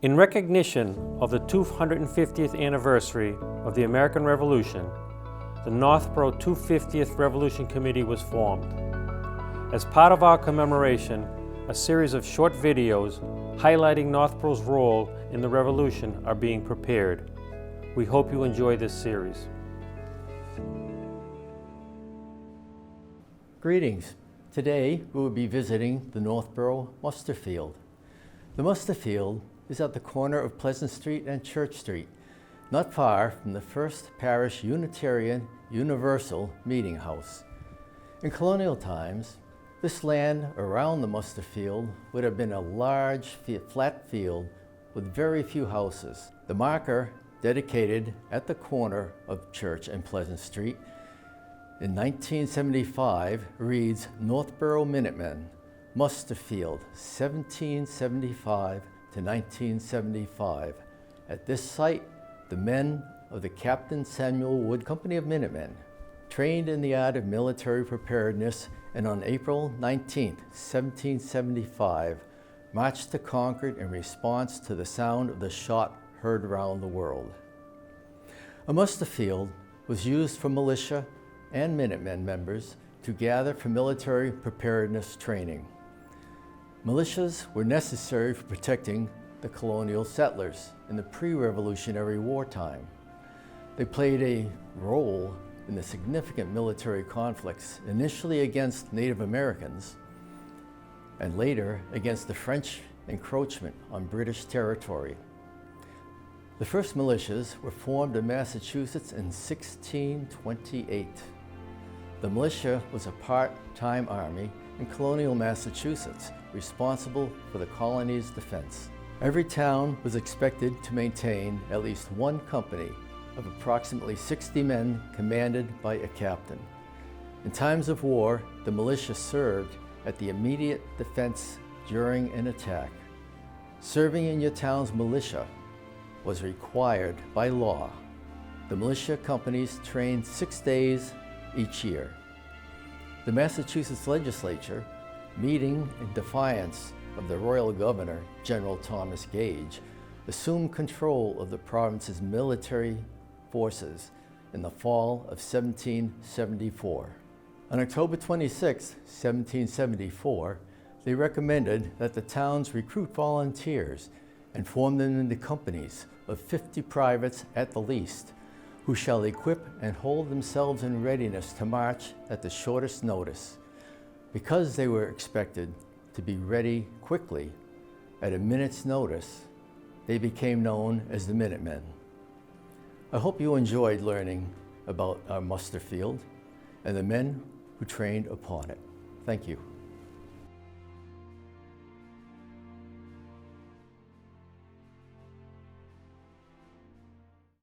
In recognition of the 250th anniversary of the American Revolution, the Northborough 250th Revolution Committee was formed. As part of our commemoration, a series of short videos highlighting Northborough's role in the Revolution are being prepared. We hope you enjoy this series. Greetings. Today we will be visiting the Northborough muster field. The muster field is at the corner of Pleasant Street and Church Street, not far from the First Parish Unitarian Universal Meeting House. In colonial times, this land around the muster field would have been a large flat field with very few houses. The marker dedicated at the corner of Church and Pleasant Street in 1975 reads Northborough Minutemen, Muster Field, 1775 to 1975. At this site, the men of the Captain Samuel Wood Company of Minutemen trained in the art of military preparedness, and on April 19, 1775, marched to Concord in response to the sound of the shot heard around the world. A muster field was used for militia and Minutemen members to gather for military preparedness training. Militias were necessary for protecting the colonial settlers in the pre-Revolutionary wartime. They played a role in the significant military conflicts, initially against Native Americans and later against the French encroachment on British territory. The first militias were formed in Massachusetts in 1628. The militia was a part-time army in colonial Massachusetts, responsible for the colony's defense. Every town was expected to maintain at least one company of approximately 60 men commanded by a captain. In times of war, the militia served at the immediate defense during an attack. Serving in your town's militia was required by law. The militia companies trained 6 days each year. The Massachusetts legislature, meeting in defiance of the royal governor, General Thomas Gage, assumed control of the province's military forces in the fall of 1774. On October 26, 1774, they recommended that the towns recruit volunteers and form them into companies of 50 privates at the least, who shall equip and hold themselves in readiness to march at the shortest notice. Because they were expected to be ready quickly at a minute's notice, they became known as the Minutemen. I hope you enjoyed learning about our muster field and the men who trained upon it. Thank you.